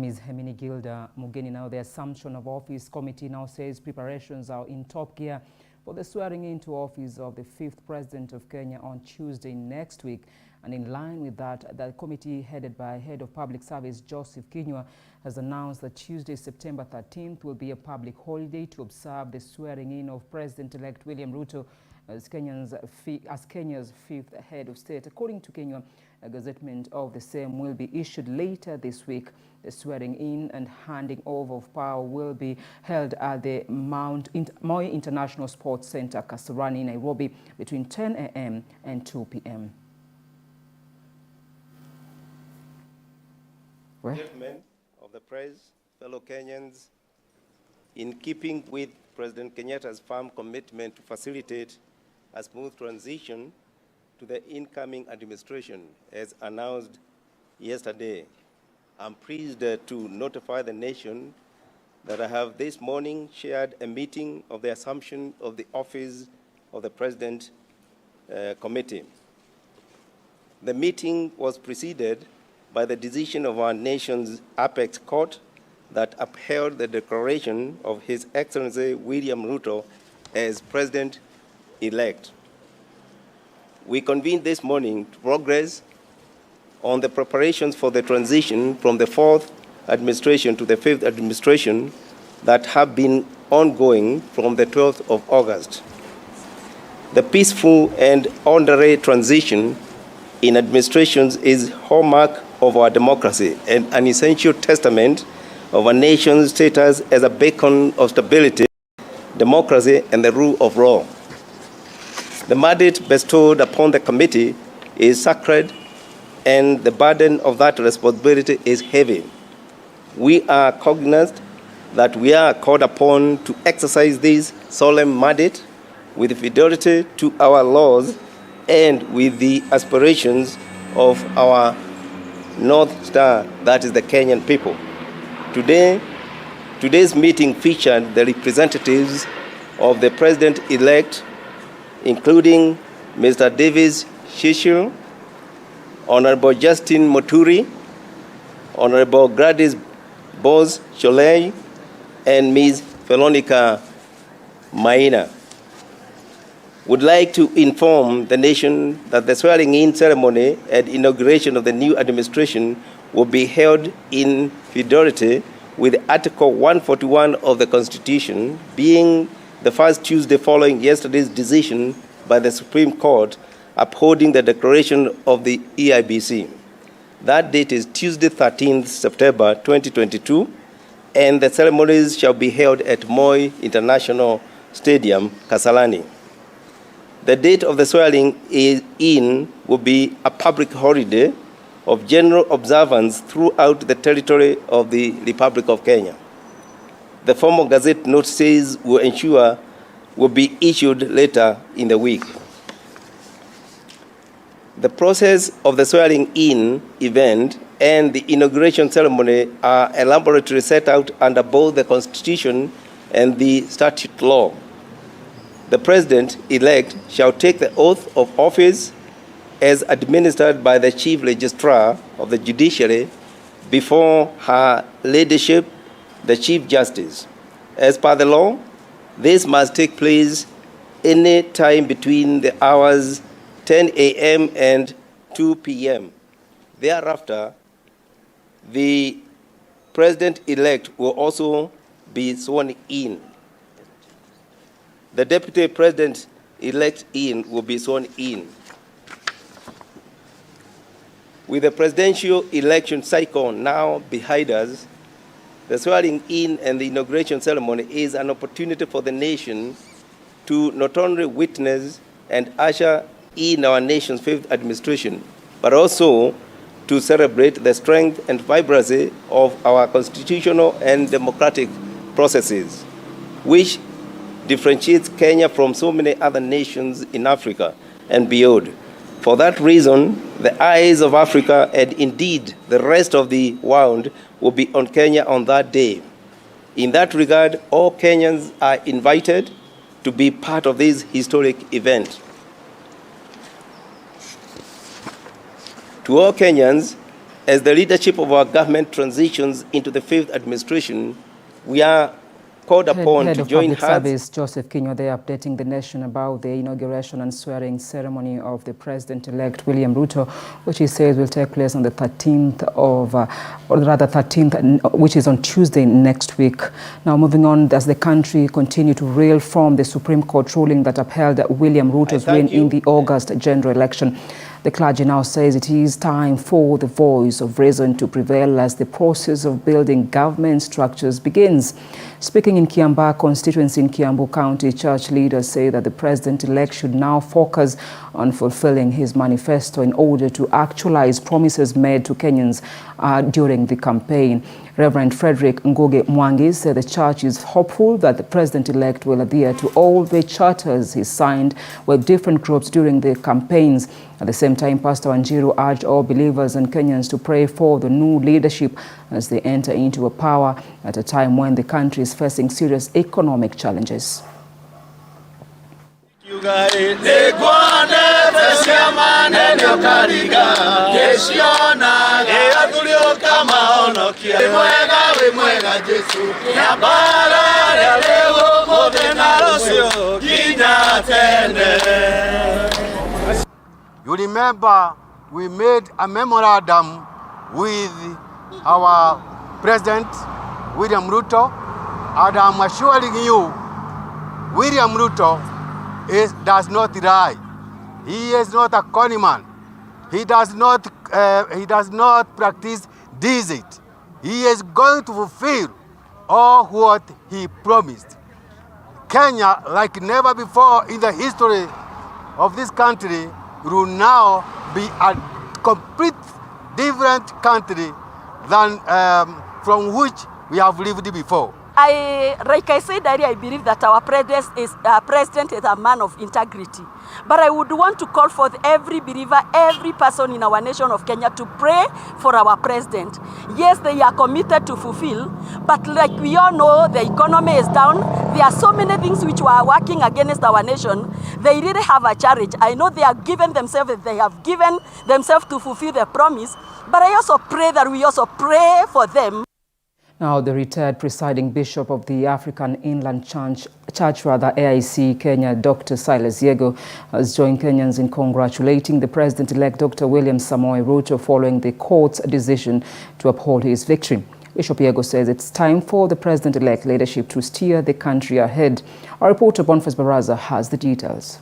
Ms. Herminegilda Mugeni. Now, the Assumption of Office Committee now says preparations are in top gear for the swearing into office of the 5th President of Kenya on Tuesday next week. And in line with that, the committee headed by Head of Public Service Joseph Kinyua has announced that Tuesday, September 13th will be a public holiday to observe the swearing in of President-elect William Ruto as Kenya's 5th head of state. According to Kenya, a gazettement of the same will be issued later this week. The swearing in and handing over of power will be held at the Moi International Sports Center, Kasarani, Nairobi, between 10 a.m. and 2 p.m. Gentlemen of the press, fellow Kenyans, in keeping with President Kenyatta's firm commitment to facilitate a smooth transition to the incoming administration, as announced yesterday, I'm pleased to notify the nation that I have this morning chaired a meeting of the Assumption of the Office of the President Committee. The meeting was preceded by the decision of our nation's apex court that upheld the declaration of His Excellency William Ruto as President-elect. We convened this morning to progress on the preparations for the transition from the 4th administration to the 5th administration that have been ongoing from the 12th of August. The peaceful and orderly transition in administrations is hallmark of our democracy and an essential testament of a nation's status as a beacon of stability, democracy, and the rule of law. The mandate bestowed upon the committee is sacred, and the burden of that responsibility is heavy. We are cognizant that we are called upon to exercise this solemn mandate with fidelity to our laws and with the aspirations of our North Star, that is the Kenyan people. Today's meeting featured the representatives of the President-elect, including Mr. Davis Shishil, Honorable Justin Muturi, Honorable Gladys Bose Cholei, and Ms. Veronica Maina. Would like to inform the nation that the swearing-in ceremony and inauguration of the new administration will be held in fidelity with Article 141 of the Constitution, being the first Tuesday following yesterday's decision by the Supreme Court upholding the declaration of the EIBC. That date is Tuesday, 13th September 2022, and the ceremonies shall be held at Moi International Stadium, Kasarani. The date of the swearing-in will be a public holiday of general observance throughout the territory of the Republic of Kenya. The formal Gazette notices will be issued later in the week. The process of the swearing-in event and the inauguration ceremony are elaborately set out under both the Constitution and the statute law. The President-elect shall take the oath of office as administered by the Chief Registrar of the Judiciary before Her Ladyship, the Chief Justice. As per the law, this must take place any time between the hours 10 a.m. and 2 p.m. Thereafter, the President-elect will also be sworn in. The Deputy President-elect will be sworn in. With the presidential election cycle now behind us, the swearing-in and the inauguration ceremony is an opportunity for the nation to not only witness and usher in our nation's 5th administration, but also to celebrate the strength and vibrancy of our constitutional and democratic processes, which differentiates Kenya from so many other nations in Africa and beyond. For that reason, the eyes of Africa and indeed the rest of the world will be on Kenya on that day. In that regard, all Kenyans are invited to be part of this historic event. To all Kenyans, As the leadership of our government transitions into the fifth administration, we are called upon to join hands. Head of Public Service Joseph Kinyua there updating the nation about the inauguration and swearing ceremony of the President-elect William Ruto, which he says will take place on the 13th of, which is on Tuesday next week. Now moving on, as the country continue to reel from the Supreme Court ruling that upheld William Ruto's win in the August general election. The clergy now says it is time for the voice of reason to prevail as the process of building government structures begins. Speaking in Kiambaa constituency in Kiambu County, church leaders say that the president-elect should now focus on fulfilling his manifesto in order to actualize promises made to Kenyans during the campaign. Reverend Frederick Ngugi Mwangi said the church is hopeful that the president-elect will adhere to all the charters he signed with different groups during the campaigns. At the same time, Pastor Wanjiru urged all believers and Kenyans to pray for the new leadership as they enter into a power at a time when the country is facing serious economic challenges. You remember we made a memorandum with our President, William Ruto, and I'm assuring you, William Ruto does not lie. He is not a conman. He does not practice deceit. He is going to fulfill all what he promised. Kenya, like never before in the history of this country, will now be a complete different country than from which we have lived before. Like I said earlier, I believe that our president is a man of integrity. But I would want to call for every believer, every person in our nation of Kenya to pray for our president. Yes, they are committed to fulfill, but like we all know, the economy is down. There are so many things which are working against our nation. They really have a challenge. I know they have given themselves to fulfill their promise, but I also pray that we also pray for them. Now, the retired presiding bishop of the African Inland Church, AIC Kenya, Dr. Silas Yego, has joined Kenyans in congratulating the president-elect Dr. William Samoei Ruto following the court's decision to uphold his victory. Bishop Yego says it's time for the president-elect leadership to steer the country ahead. Our reporter Boniface Baraza has the details.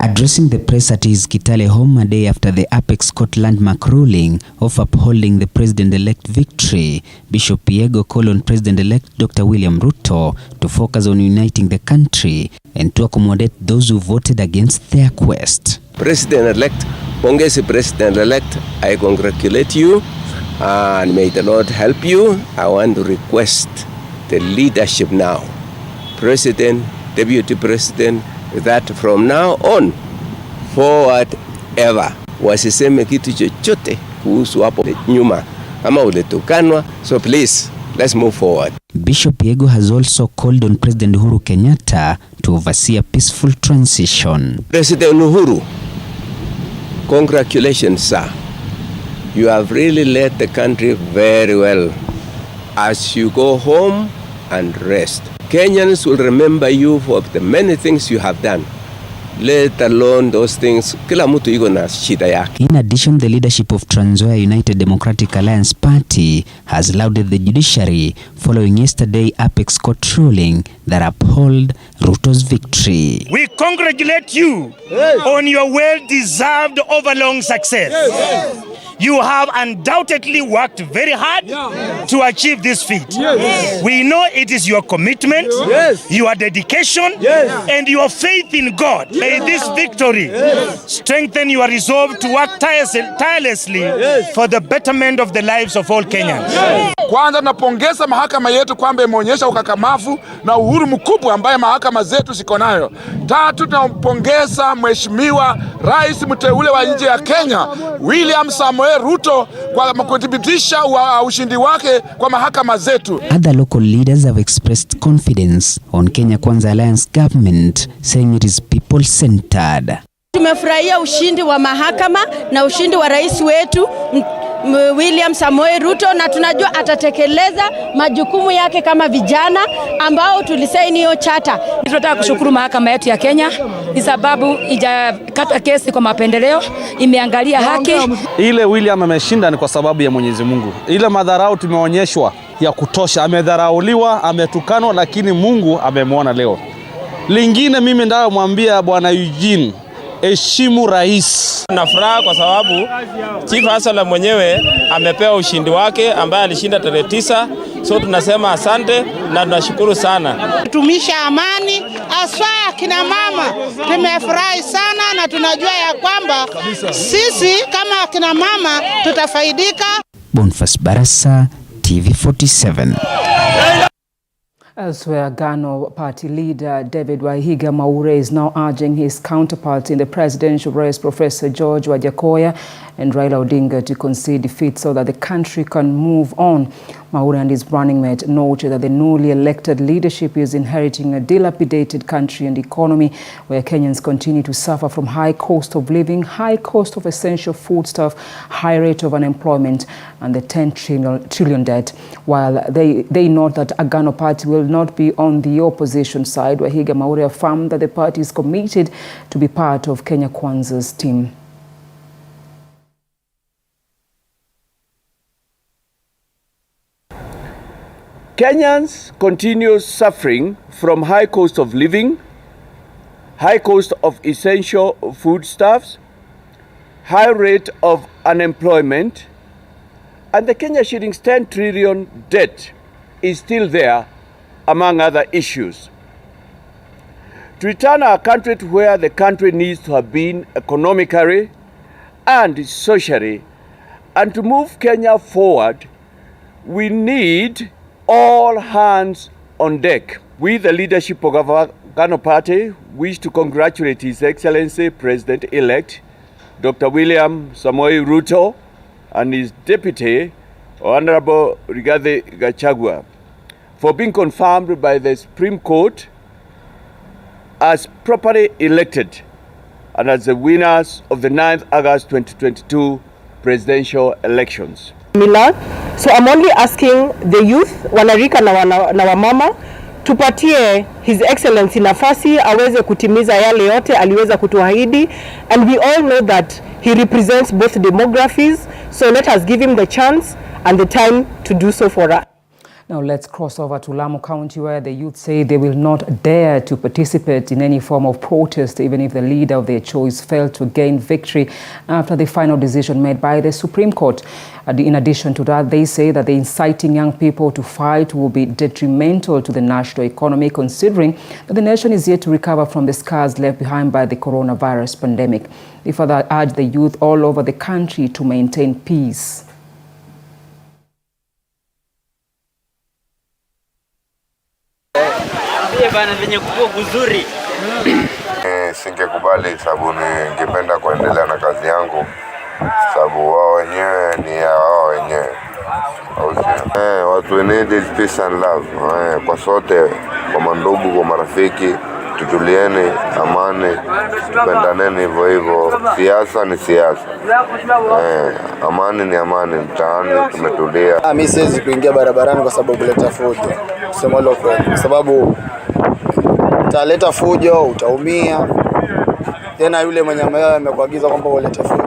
Addressing the press at his Kitale home a day after the Apex Court landmark ruling of upholding the president-elect victory, Bishop Yego called on President-elect Dr. William Ruto to focus on uniting the country and to accommodate those who voted against their quest. President-elect, Pongezi President-elect, I congratulate you and may the Lord help you. I want to request the leadership now, President, Deputy President, that from now on forward ever wasiseme kitu chochote kuhusu hapo nyuma ama ulitukanwa. So please, let's move forward. Bishop Yego has also called on President Uhuru Kenyatta to oversee a peaceful transition. President Uhuru, congratulations, sir. You have really led the country very well. As you go home and rest, Kenyans will remember you for the many things you have done, let alone those things. Kila mtu iko na shida yake. In addition, the leadership of Trans Nzoia United Democratic Alliance Party has lauded the judiciary following yesterday Apex Court ruling that upheld Ruto's victory. We congratulate you on your well-deserved overlong success. You have undoubtedly worked very hard to achieve this feat. We know it is your commitment, your dedication, and your faith in God. May this victory strengthen your resolve to work tirelessly for the betterment of the lives of all Kenyans. Kwanza napongeza mahakama yetu kwamba imeonyesha ukakamavu na uhuru mkubwa ambaye mahakama zetu ziko nayo. Tatu, tunampongeza Mheshimiwa Rais mteule wa nchi ya Kenya William Samoei Ruto kwa kuthibitisha ushindi wake kwa mahakama zetu. Other local leaders have expressed confidence on Kenya Kwanza Alliance government, saying it is people-centered. Tumefurahia ushindi wa mahakama na ushindi wa rais wetu William Samoei Ruto, na tunajua atatekeleza majukumu yake kama vijana ambao tulisaini hiyo chata. Tunataka kushukuru mahakama yetu ya Kenya kwa sababu ijakata kesi kwa mapendeleo, imeangalia haki. Ile William ameshinda ni kwa sababu ya Mwenyezi Mungu. Ile madharau tumeonyeshwa ya kutosha, amedharauliwa, ametukanwa, lakini Mungu amemwona leo. Lingine mimi ndio mwambia bwana Eugene, heshimu rais. Na furaha kwa sababu Chief Hasala mwenyewe amepewa ushindi wake ambaye alishinda tarehe 9. So tunasema asante na tunashukuru sana. Tumisha amani, aswa kina mama. Tumefurahi sana na tunajua ya kwamba sisi kama kina mama tutafaidika. Boniface Barasa, TV47. Elsewhere, Gano party leader David Wahiga Maure is now urging his counterparts in the presidential race, Professor George Wajakoya and Raila Odinga, to concede defeat so that the country can move on. Maure and his running mate noted that the newly elected leadership is inheriting a dilapidated country and economy where Kenyans continue to suffer from high cost of living, high cost of essential foodstuff, high rate of unemployment and the 10 trillion debt. While they note that Agano party will not be on the opposition side, Wahiga Maure affirmed that the party is committed to be part of Kenya Kwanza's team. Kenyans continue suffering from high cost of living, high cost of essential foodstuffs, high rate of unemployment, and the Kenya shillings 10 trillion debt is still there, among other issues. To return our country to where the country needs to have been economically and socially, and to move Kenya forward, we need all hands on deck. We, the leadership of our Agano Party, wish to congratulate His Excellency President-elect Dr. William Samoei Ruto and his deputy, Honorable Rigathi Gachagua, for being confirmed by the Supreme Court as properly elected and as the winners of the 9th August 2022 presidential elections. So I'm only asking the youth, wanarika na wamama, tupatie His Excellency nafasi aweze kutimiza yale yote aliweza kutuahidi, and we all know that he represents both demographies, so let us give him the chance and the time to do so for us. Now let's cross over to Lamu County, where the youth say they will not dare to participate in any form of protest even if the leader of their choice failed to gain victory after the final decision made by the Supreme Court. In addition to that, they say that the inciting young people to fight will be detrimental to the national economy, considering that the nation is yet to recover from the scars left behind by the coronavirus pandemic. They further urge the youth all over the country to maintain peace. Singekubali sababu ningependa kuendelea na kazi yangu, sababu wao wenyewe ni ya wao wenyewe. Watu need is peace and love. Kwa sote, kwa mandugu, kwa marafiki, tutulieni, amani, tupendaneni hivyo hivyo. Siasa ni siasa. Amani ni amani, mtaani tumetulia. Mimi siwezi kuingia barabarani kwa sababu kuleta fujo. Kusema hilo kweli, kwa sababu utaleta fujo, utaumia. Tena yule mwenye amekuagiza kwamba ulete fujo.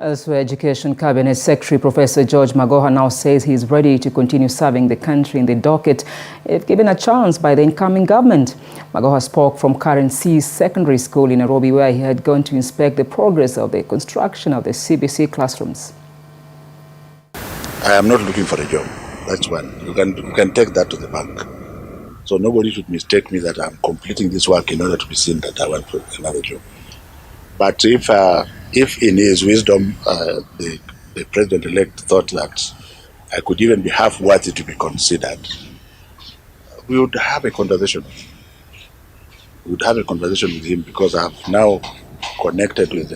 Elsewhere, Education Cabinet Secretary Professor George Magoha now says he is ready to continue serving the country in the docket if given a chance by the incoming government. Magoha spoke from Karen C Secondary School in Nairobi, where he had gone to inspect the progress of the construction of the CBC classrooms. I am not looking for a job. That's one. You can take that to the bank. So nobody should mistake me that I'm completing this work in order to be seen that I want another job. But if in his wisdom the president-elect thought that I could even be half worthy to be considered, we would have a conversation. We would have a conversation with him, because I have now connected with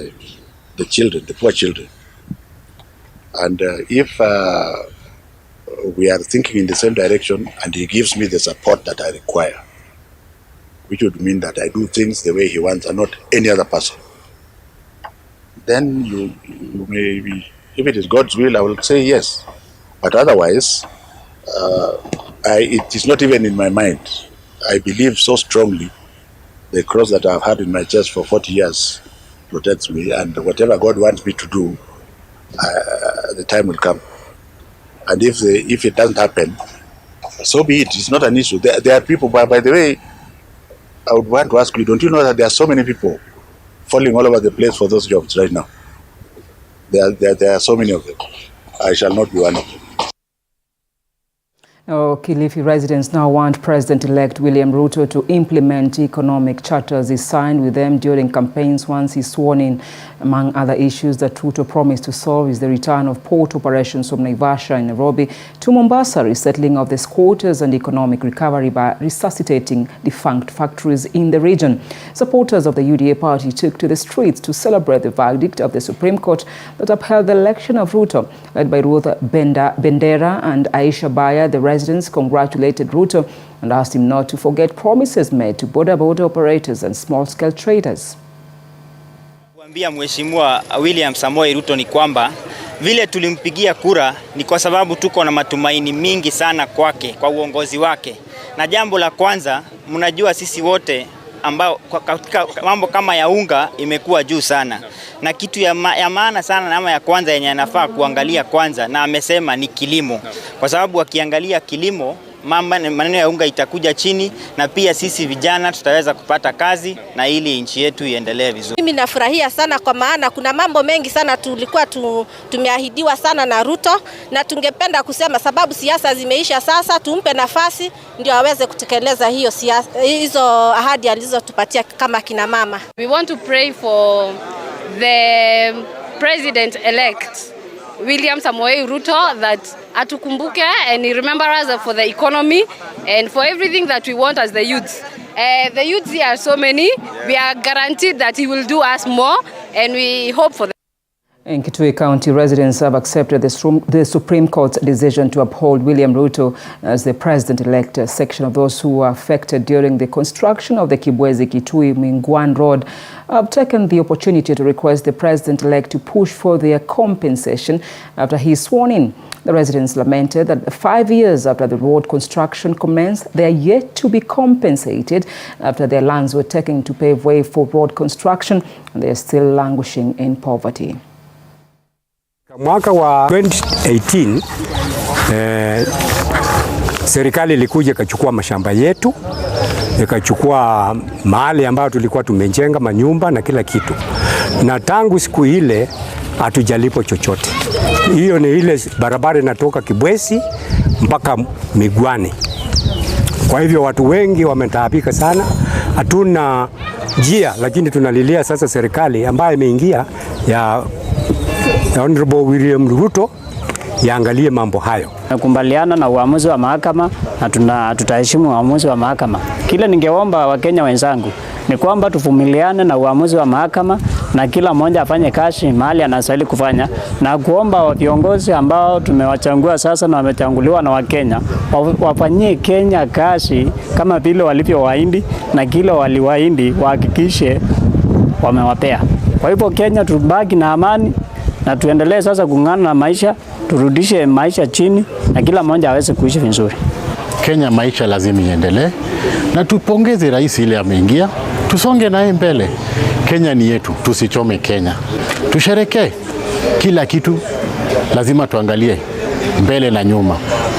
the children, the poor children. And if we are thinking in the same direction and he gives me the support that I require, which would mean that I do things the way he wants and not any other person, then you If it is God's will, I will say yes. But otherwise, it is not even in my mind. I believe so strongly the cross that I've had in my chest for 40 years protects me, and whatever God wants me to do, the time will come. And if it doesn't happen, so be it. It's not an issue. There are people, by the way, I would want to ask you, don't you know that there are so many people falling all over the place for those jobs right now? There are so many of them. I shall not be one of them. Kilifi residents now want President-elect William Ruto to implement economic charters he signed with them during campaigns once he's sworn in. Among other issues that Ruto promised to solve is the return of port operations from Naivasha and Nairobi to Mombasa, resettling of the squatters and economic recovery by resuscitating defunct factories in the region. Supporters of the UDA party took to the streets to celebrate the verdict of the Supreme Court that upheld the election of Ruto. Led by Ruth Bendera and Aisha Baya, the residents congratulated Ruto and asked him not to forget promises made to border operators and small-scale traders. Kuambia Mheshimiwa William Samoei Ruto ni kwamba vile tulimpigia kura ni kwa sababu tuko na matumaini mingi sana kwake, kwa uongozi wake. Na jambo la kwanza, mnajua sisi wote ambao katika mambo kama ya unga imekuwa juu sana. Na kitu ya maana sana na ama ya kwanza yenye anafaa kuangalia kwanza, na amesema ni kilimo. Kwa sababu akiangalia kilimo, maneno ya unga itakuja chini, na pia sisi vijana tutaweza kupata kazi na ili nchi yetu iendelee vizuri. Mimi nafurahia sana kwa maana kuna mambo mengi sana tulikuwa tumeahidiwa sana na Ruto, na tungependa kusema sababu siasa zimeisha sasa, tumpe nafasi ndio aweze kutekeleza hizo ahadi alizotupatia kama kina mama. We want to pray for the president-elect William Samoei Ruto that atukumbuke and remember us for the economy and for everything that we want as the youths. The youths here are so many. We are guaranteed that he will do us more, and we hope for that. In Kitui County, residents have accepted the Supreme Court's decision to uphold William Ruto as the president-elect. A section of those who were affected during the construction of the Kibwezi-Kitui Mingwan Road have taken the opportunity to request the president-elect to push for their compensation after he is sworn in. The residents lamented that 5 years after the road construction commenced, they are yet to be compensated after their lands were taken to pave way for road construction, and they are still languishing in poverty. Mwaka wa 2018 serikali ilikuja ikachukua mashamba yetu, ikachukua mahali ambayo tulikuwa tumejenga manyumba na kila kitu, na tangu siku ile hatujalipo chochote. Hiyo ni ile barabara inatoka Kibwezi mpaka Migwani. Kwa hivyo watu wengi wametaabika sana, hatuna njia, lakini tunalilia sasa serikali ambayo imeingia ya Honorable William Ruto yaangalie mambo hayo. Nakubaliana na uamuzi wa mahakama na tutaheshimu uamuzi wa mahakama. Kile ningeomba Wakenya wenzangu ni kwamba tuvumiliane na uamuzi wa mahakama na kila mmoja afanye kazi mahali anastahili kufanya, na kuomba viongozi ambao tumewachagua sasa na wamechaguliwa na Wakenya wafanyie Kenya kazi kama vile walivyowaahidi, na kile waliwaahidi wahakikishe wamewapea. Kwa hivyo Kenya tubaki na amani na tuendelee sasa kung'ana na maisha, turudishe maisha chini na kila mmoja aweze kuishi vizuri. Kenya maisha lazima iendelee, na tupongeze rais ile ameingia, tusonge naye mbele. Kenya ni yetu, tusichome Kenya. Tusherekee kila kitu, lazima tuangalie mbele na nyuma.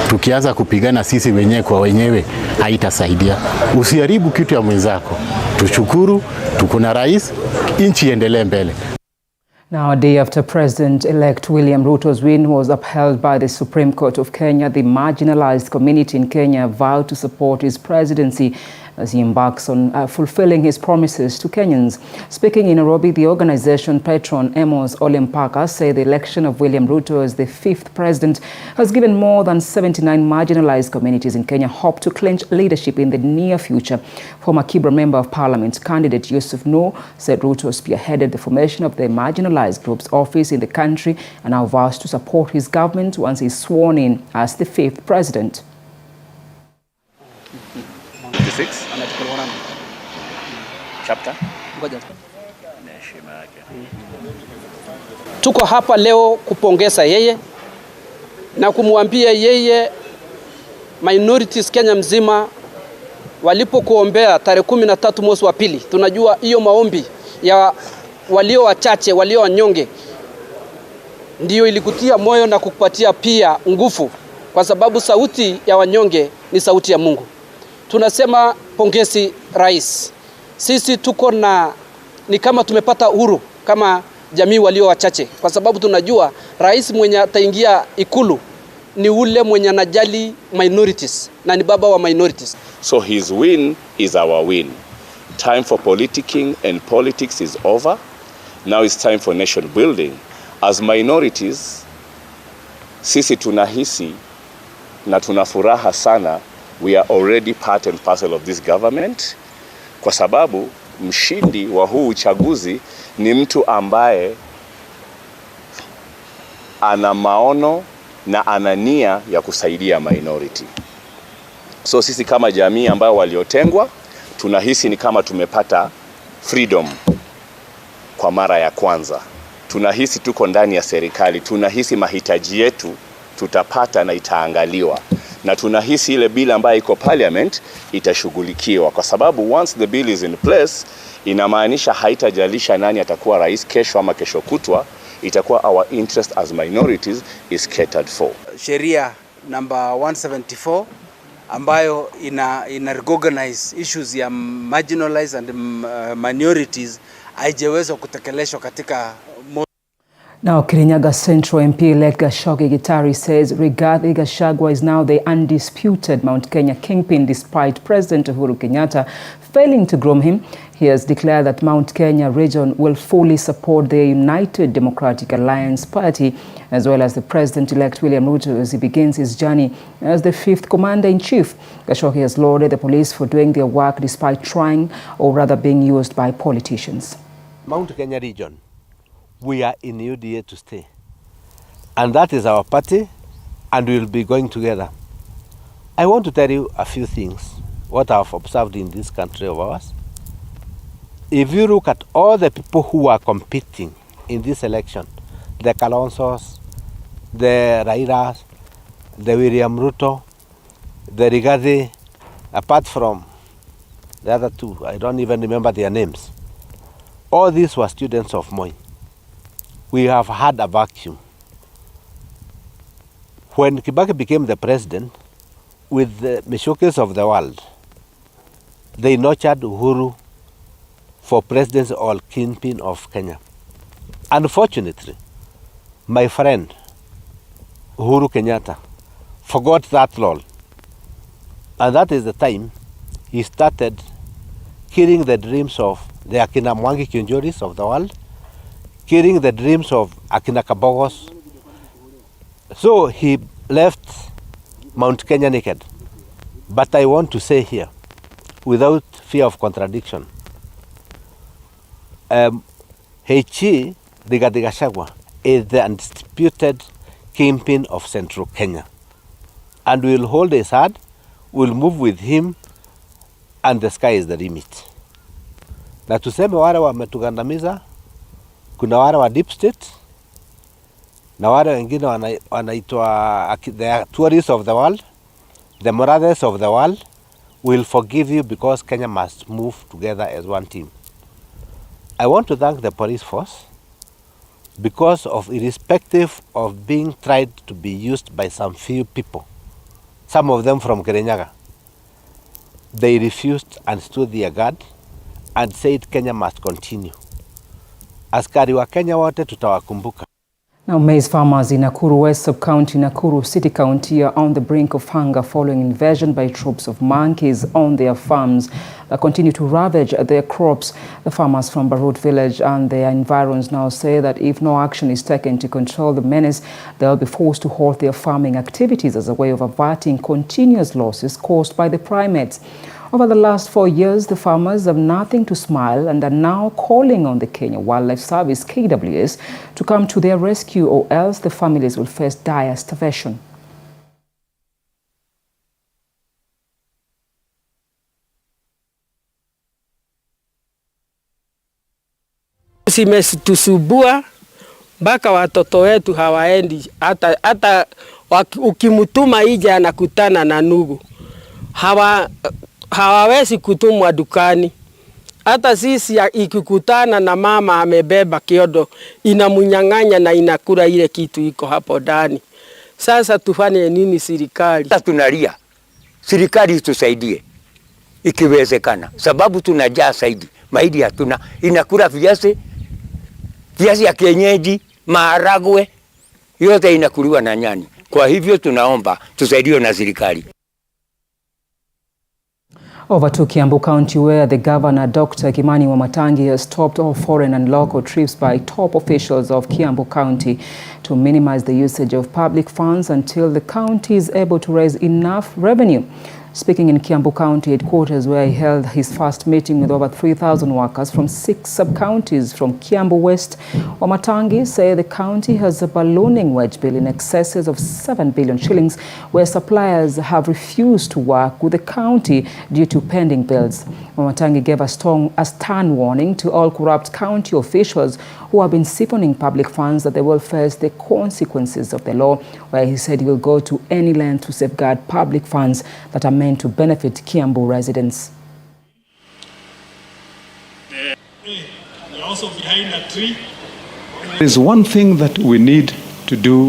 Tukianza kupigana sisi wenyewe kwa wenyewe haitasaidia. Usiharibu kitu ya mwenzako. Tushukuru, tuko na rais, nchi iendelee mbele. Now, a day after President-elect William Ruto's win was upheld by the Supreme Court of Kenya, the marginalized community in Kenya vowed to support his presidency as he embarks on fulfilling his promises to Kenyans. Speaking in Nairobi, the organization patron Amos Olempaka said the election of William Ruto as the 5th president has given more than 79 marginalized communities in Kenya hope to clinch leadership in the near future. Former Kibra Member of Parliament candidate Yusuf Noor said Ruto spearheaded the formation of the marginalized group's office in the country and now vows to support his government once he's sworn in as the 5th president. 6 chapter Tuko hapa leo kupongeza yeye na kumwambia yeye minorities Kenya mzima walipokuombea tarehe 13 mwezi wa pili. Tunajua hiyo maombi ya walio wachache, walio wanyonge ndio ilikutia moyo na kukupatia pia nguvu, kwa sababu sauti ya wanyonge ni sauti ya Mungu. Tunasema pongezi rais. Sisi tuko ni kama tumepata uhuru kama jamii walio wachache, kwa sababu tunajua rais mwenye ataingia ikulu ni ule mwenye anajali minorities na ni baba wa minorities. So his win is our win. Time for politicking and politics is over. Now it's time for nation building. As minorities, sisi tunahisi na tunafuraha sana. We are already part and parcel of this government, kwa sababu mshindi wa huu uchaguzi ni mtu ambaye ana maono na ana nia ya kusaidia minority. So sisi kama jamii ambayo waliotengwa, tunahisi ni kama tumepata freedom kwa mara ya kwanza. Tunahisi tuko ndani ya serikali, tunahisi mahitaji yetu tutapata na itaangaliwa. Na tunahisi ile bill ambayo iko parliament itashughulikiwa, kwa sababu once the bill is in place, inamaanisha haitajalisha nani atakuwa rais kesho ama kesho kutwa, itakuwa our interest as minorities is catered for. Sheria number 174 ambayo ina recognize issues ya marginalized and minorities haijaweza kutekelezwa katika. Now, Kirinyaga Central MP-elect Gashogi Gitari says Rigathi Gachagua is now the undisputed Mount Kenya kingpin, despite President Uhuru Kenyatta failing to groom him. He has declared that Mount Kenya region will fully support the United Democratic Alliance Party, as well as the President-elect William Ruto, as he begins his journey as the 5th Commander-in-Chief. Gashogi has lauded the police for doing their work despite trying, or rather being used by politicians. Mount Kenya region, we are in UDA to stay. And that is our party, and we will be going together. I want to tell you a few things, what I have observed in this country of ours. If you look at all the people who are competing in this election, the Kalonzos, the Railas, the William Ruto, the Rigathi, apart from the other two, I don't even remember their names. All these were students of Moi. We have had a vacuum. When Kibaki became the president, with the Meshokes of the world, they nurtured Uhuru for presidency or kingpin of Kenya. Unfortunately, my friend Uhuru Kenyatta forgot that role. And that is the time he started killing the dreams of the Akina Mwangi Kionjoris of the world, killing the dreams of Akina Kabogos. So he left Mount Kenya naked. But I want to say here, without fear of contradiction, Rigathi Gachagua is the undisputed kingpin of Central Kenya. And we'll hold his hand, we'll move with him, and the sky is the limit. Na tuseme wale wametugandamiza, kuna wale wa deep state, na wale wengine wanaitwa the tourists of the world, the morales of the world. Will forgive you because Kenya must move together as one team. I want to thank the police force because of, irrespective of being tried to be used by some few people, some of them from Kirinyaga, they refused and stood their guard and said Kenya must continue. Askari wa Kenya wote tutawakumbuka. Now, maize farmers in Nakuru West Sub-County, Nakuru City County are on the brink of hunger following invasion by troops of monkeys on their farms that continue to ravage their crops. The farmers from Barut village and their environs now say that if no action is taken to control the menace, they'll be forced to halt their farming activities as a way of averting continuous losses caused by the primates. Over the last 4 years, the farmers have nothing to smile and are now calling on the Kenya Wildlife Service, KWS, to come to their rescue, or else the families will face dire starvation. Zimetusubua mpaka watoto wetu hawaendi, hata ukimtuma ije anakutana na nugu. Hawawezi kutumwa dukani. Hata sisi ikikutana na mama amebeba kiodo, inamunyang'anya na inakula ile kitu iko hapo ndani. Sasa tufanye nini serikali? Tunalia serikali itusaidie ikiwezekana, sababu tunajaa zaidi. Mahindi hatuna, inakula viazi ya kienyeji, maharagwe, yote inakuliwa na nyani. Kwa hivyo tunaomba tusaidiwe na serikali. Over to Kiambu County, where the Governor, Dr. Kimani Wamatangi, has stopped all foreign and local trips by top officials of Kiambu County to minimize the usage of public funds until the county is able to raise enough revenue. Speaking in Kiambu County headquarters, where he held his first meeting with over 3,000 workers from 6 sub-counties from Kiambu West, Wamatangi said the county has a ballooning wage bill in excess of 7 billion shillings, where suppliers have refused to work with the county due to pending bills. Wamatangi gave a stern warning to all corrupt county officials who have been siphoning public funds that they will face the consequences of the law, where he said he will go to any length to safeguard public funds that are meant to benefit Kiambu residents. There is one thing that we need to do